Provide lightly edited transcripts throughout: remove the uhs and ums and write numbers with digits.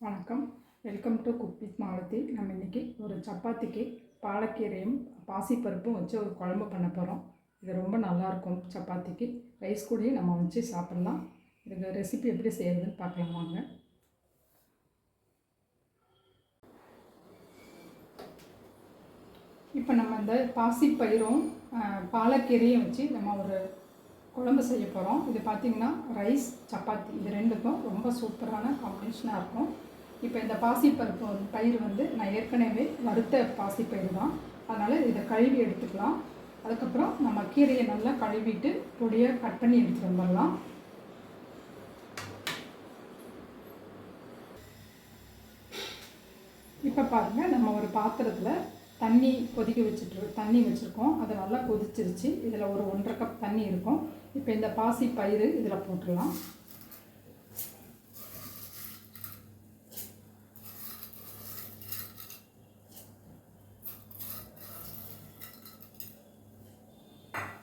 வணக்கம். Welcome to cook with Malathi. நம்ம இன்றைக்கி ஒரு சப்பாத்திக்கு பாலக்கீரையும் பாசிப்பருப்பும் வச்சு ஒரு குழம்பு பண்ண போகிறோம். இது ரொம்ப நல்லாயிருக்கும். சப்பாத்திக்கு ரைஸ் கூடயும் நம்ம வச்சு சாப்பிட்லாம். இதுக்கு ரெசிபி எப்படி செய்கிறதுன்னு பார்க்கலாம் வாங்க. இப்போ நம்ம இந்த பாசிப்பயிரும் பாலக்கீரையும் வச்சு நம்ம ஒரு குழம்பு செய்ய போகிறோம். இது பார்த்திங்கன்னா ரைஸ் சப்பாத்தி இது ரெண்டுக்கும் ரொம்ப சூப்பரான காம்பினேஷனாக இருக்கும். இப்போ இந்த பாசிப்பருப்பு பயிர் வந்து நான் ஏற்கனவே வறுத்த பாசிப்பயிறு தான், அதனால் இதை கழுவி எடுத்துக்கலாம். அதுக்கப்புறம் நம்ம கீரையை நல்லா கழுவிட்டு பொடியாக கட் பண்ணி எடுத்துகிட்டு வந்துடலாம். இப்போ பாருங்கள், நம்ம ஒரு பாத்திரத்தில் தண்ணி கொதிக்க தண்ணி வச்சுருக்கோம். அதை நல்லா கொதிச்சிருச்சு. இதில் ஒரு 1.5 கப் தண்ணி இருக்கும். இப்போ இந்த பாசி பயிறு இதில் போட்டுடலாம்.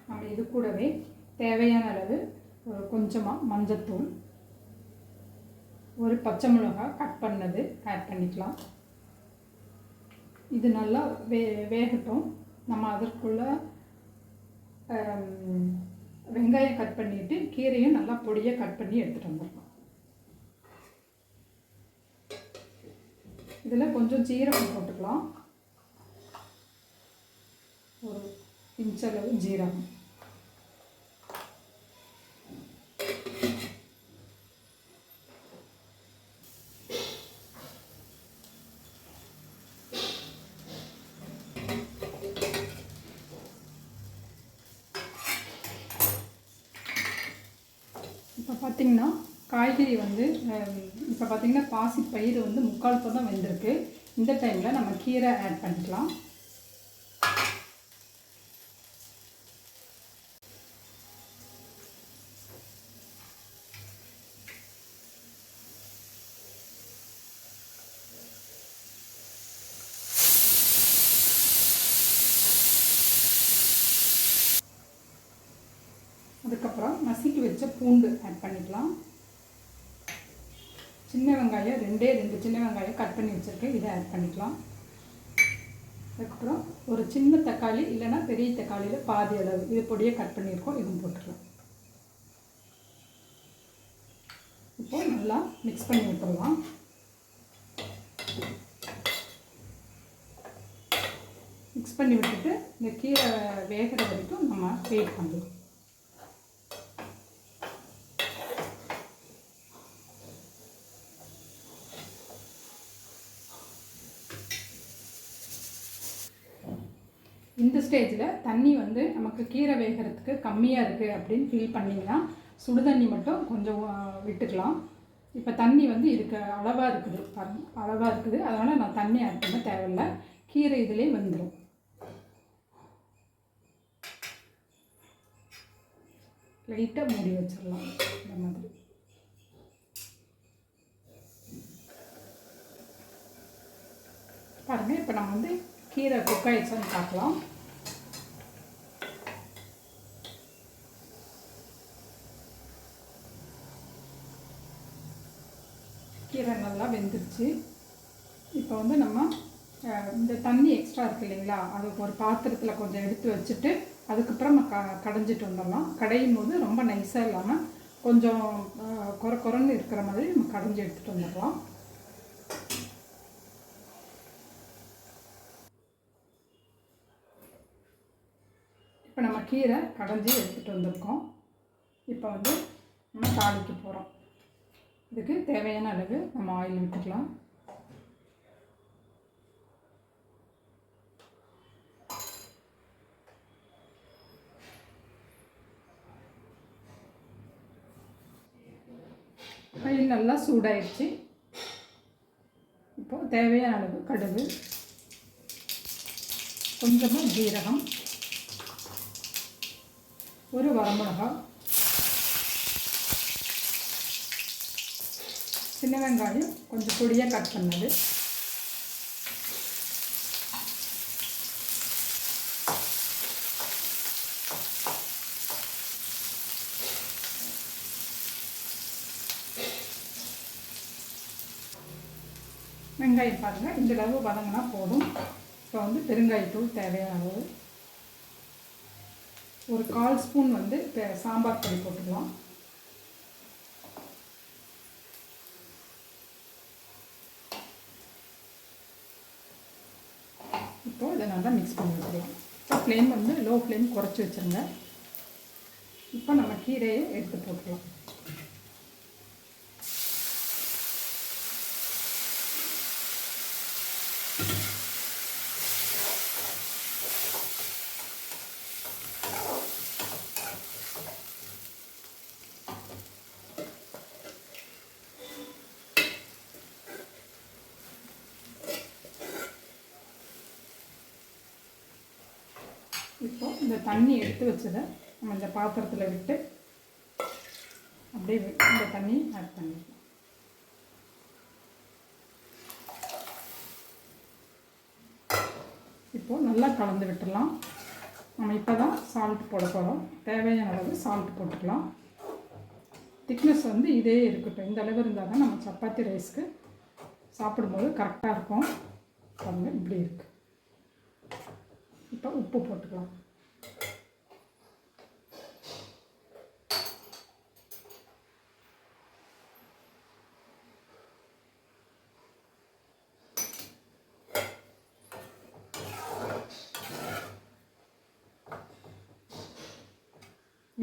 நம்ம இது கூடவே தேவையான அளவு கொஞ்சமாக மஞ்சத்தூள், ஒரு பச்சை மிளகாய் கட் பண்ணது ஆட் பண்ணிக்கலாம். இது நல்லா வேகட்டும். நம்ம அதற்குள்ளே வெங்காயம் கட் பண்ணிவிட்டு கீரையும் நல்லா பொடியாக கட் பண்ணி எடுத்துகிட்டு வந்துடலாம். இதில் கொஞ்சம் ஜீரகம் போட்டுக்கலாம், ஒரு இன்ச்சளவு ஜீரகம். இப்போ பார்த்திங்கன்னா காய்கறி வந்து இப்போ பார்த்திங்கன்னா பாசி பயிர் வந்து 3/4 தான் வெந்திருக்கு. இந்த டைமில் நம்ம கீரை ஆட் பண்ணிக்கலாம். அதுக்கப்புறம் நசுக்கி வச்ச பூண்டு ஆட் பண்ணிக்கலாம். சின்ன வெங்காயம் 2 சின்ன வெங்காயம் கட் பண்ணி வச்சுருக்கேன், இதை ஆட் பண்ணிக்கலாம். அதுக்கப்புறம் ஒரு சின்ன தக்காளி இல்லைன்னா பெரிய தக்காளியில் பாதி அளவு இது பொடியை கட் பண்ணியிருக்கோம், இதுவும் போட்டுக்கலாம். இப்போ நல்லா மிக்ஸ் பண்ணி விட்டுடலாம். மிக்ஸ் பண்ணி விட்டுட்டு இந்த கீரை வேகிற வரைக்கும் நம்ம வெயிட் பண்ணலாம். இந்த ஸ்டேஜில் தண்ணி வந்து நமக்கு கீரை வேகிறதுக்கு கம்மியாக இருக்குது அப்படின்னு ஃபீல் பண்ணிங்கன்னா சுடுதண்ணி மட்டும் கொஞ்சம் விட்டுக்கலாம். இப்போ தண்ணி வந்து இதுக்கு அளவாக இருக்குது, அதனால் நான் தண்ணி ஆட் பண்ண தேவையில்லை. கீரை இதிலே வந்துடும். லைட்டாக மூடி வச்சிடலாம் இந்த மாதிரி. பாருங்கள், இப்போ நம்ம வந்து கீரை குக் ஆகிடுச்சான்னு பார்க்கலாம். கீரை நல்லா வெந்துருச்சு. இப்போ வந்து நம்ம இந்த தண்ணி எக்ஸ்ட்ரா இருக்குது இல்லைங்களா, அது ஒரு பாத்திரத்தில் கொஞ்சம் எடுத்து வச்சுட்டு அதுக்கப்புறம் நம்ம கடைஞ்சிட்டு வந்துடலாம். கடையும் போது ரொம்ப நைஸாக இல்லாமல் கொஞ்சம் குறன்னு இருக்கிற மாதிரி நம்ம கடைஞ்சி எடுத்துகிட்டு வந்துடலாம். இப்போ நம்ம கீரை கடைஞ்சி எடுத்துகிட்டு வந்திருக்கோம். இப்போ வந்து நம்ம தாளிக்க போகிறோம். இதுக்கு தேவையான அளவு நம்ம ஆயில் விட்டுக்கலாம். ஆயில் நல்லா சூடாயிடுச்சு. இப்போது தேவையான அளவு கடுகு, கொஞ்சமாக ஜீரகம், ஒரு வரமிளகாய், சின்ன வெங்காயம் கொஞ்சம் பொடியாக கட் பண்ணது, வெங்காயம் பாருங்கள் இந்த அளவு வதங்கினா போதும். இப்போ வந்து பெருங்காயத்தூள் தேவையான அளவு, ஒரு 1/4 ஸ்பூன் வந்து சாம்பார் பொடி போட்டுக்கலாம். இப்போது இதை நல்லா மிக்ஸ் பண்ணி வச்சுக்கலாம். இப்போ ஃப்ளேம் வந்து லோ ஃப்ளேம் குறைச்சி வச்சுருங்க. இப்போ நம்ம கீரையை எடுத்து போட்டுக்கலாம். இப்போ இந்த தண்ணி எடுத்து வச்சதை நம்ம இந்த பாத்திரத்தில் விட்டு அப்படியே இந்த தண்ணி ஆட் பண்ணிக்கலாம். இப்போது நல்லா கலந்து விட்டுடலாம். நம்ம இப்போ தான் சால்ட் போட போகிறோம். தேவையான அளவு சால்ட் போட்டுக்கலாம். திக்னஸ் வந்து இதே இருக்கட்டும். இந்த அளவு இருந்தால் தான் நம்ம சப்பாத்தி ரைஸ்க்கு சாப்பிடும்போது கரெக்டாக இருக்கும். பாருங்கள் இப்படி இருக்குது. இப்போ உப்பு போட்டுக்கலாம்.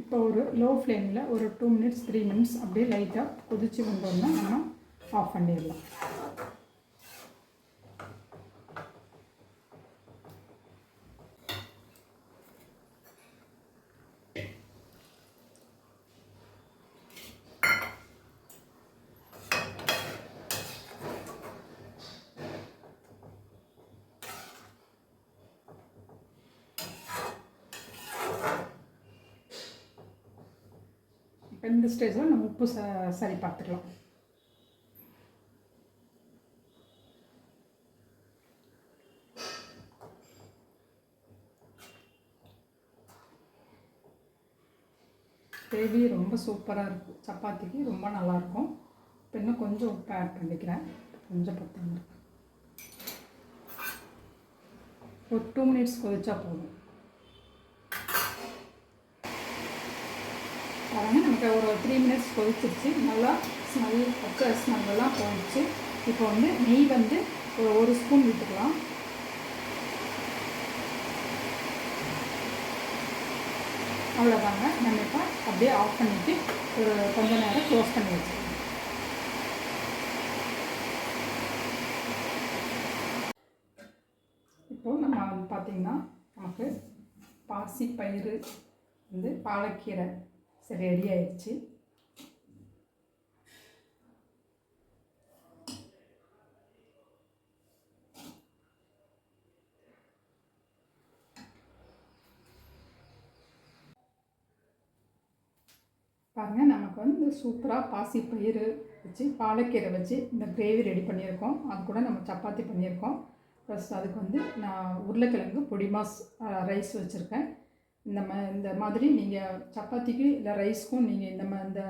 இப்போ ஒரு லோ ஃப்ளேமில் ஒரு 2 மினிட்ஸ் 3 மினிட்ஸ் அப்படியே லைட்டாக கொதிச்சு வந்தோம்னா நம்ம ஆஃப் பண்ணிடலாம். இந்த ஸ்டேஜில் நம்ம உப்பு சரி பார்த்துக்கலாம். கிரேவி ரொம்ப சூப்பராக இருக்கும். சப்பாத்திக்கு ரொம்ப நல்லாயிருக்கும். இப்போ இன்னும் கொஞ்சம் உப்பு ஆட் பண்ணிக்கிறேன். கொஞ்சம் பத்தாங்க. ஒரு 2 மினிட்ஸ் கொதிச்சா போதும். பாருங்கள் நமக்கு ஒரு 3 மினிட்ஸ் கொதிச்சிருச்சு. நல்லா ஸ்மெல் பச்சை ஸ்மெல்லாம் போயிடுச்சு. இப்போ வந்து நெய் வந்து ஒரு ஸ்பூன் விட்டுக்கலாம். அவ்வளோதாங்க. நம்ம இப்போ அப்படியே ஆஃப் பண்ணிவிட்டு ஒரு கொஞ்ச நேரம் க்ளோஸ் பண்ணி வச்சுக்கலாம். இப்போது நம்ம வந்து பார்த்திங்கன்னா நமக்கு பாசி பயிறு வந்து பாலக்கீரை சரி ரெடி ஆயிடுச்சு. பாருங்கள் நமக்கு வந்து சூப்பராக பாசி பயிறு வச்சு பாலக்கீரை வச்சு இந்த கிரேவி ரெடி பண்ணியிருக்கோம். அது கூட நம்ம சப்பாத்தி பண்ணியிருக்கோம். ப்ளஸ் அதுக்கு வந்து நான் உருளைக்கிழங்கு பொடி மாஸ் ரைஸ் வச்சுருக்கேன். இந்த மாதிரி நீங்கள் சப்பாத்திக்கு இல்லை ரைஸ்க்கும் நீங்கள் இந்த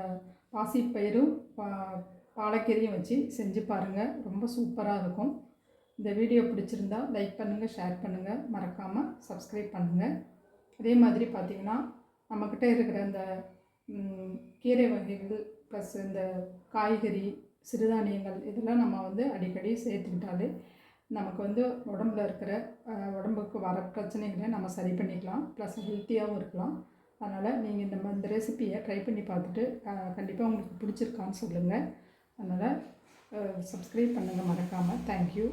பாசிப்பயிரும் பாலக்கீரையும் வச்சு செஞ்சு பாருங்கள். ரொம்ப சூப்பராக இருக்கும். இந்த வீடியோ பிடிச்சிருந்தா லைக் பண்ணுங்கள், ஷேர் பண்ணுங்கள், மறக்காமல் சப்ஸ்கிரைப் பண்ணுங்கள். அதே மாதிரி பார்த்திங்கன்னா நம்மக்கிட்ட இருக்கிற இந்த கீரை வகைகள் ப்ளஸ் இந்த காய்கறி சிறுதானியங்கள் இதெல்லாம் நம்ம வந்து அடிக்கடி சேர்த்துக்கிட்டாலே நமக்கு வந்து உடம்புக்கு வர பிரச்சனைகளை நம்ம சரி பண்ணிக்கலாம். ப்ளஸ் ஹெல்த்தியாகவும் இருக்கலாம். அதனால் நீங்கள் இந்த ரெசிப்பியை ட்ரை பண்ணி பார்த்துட்டு கண்டிப்பாக உங்களுக்கு பிடிச்சிருக்கான்னு சொல்லுங்கள். அதனால் சப்ஸ்கிரைப் பண்ணுங்கள் மறக்காமல். தேங்க்யூ.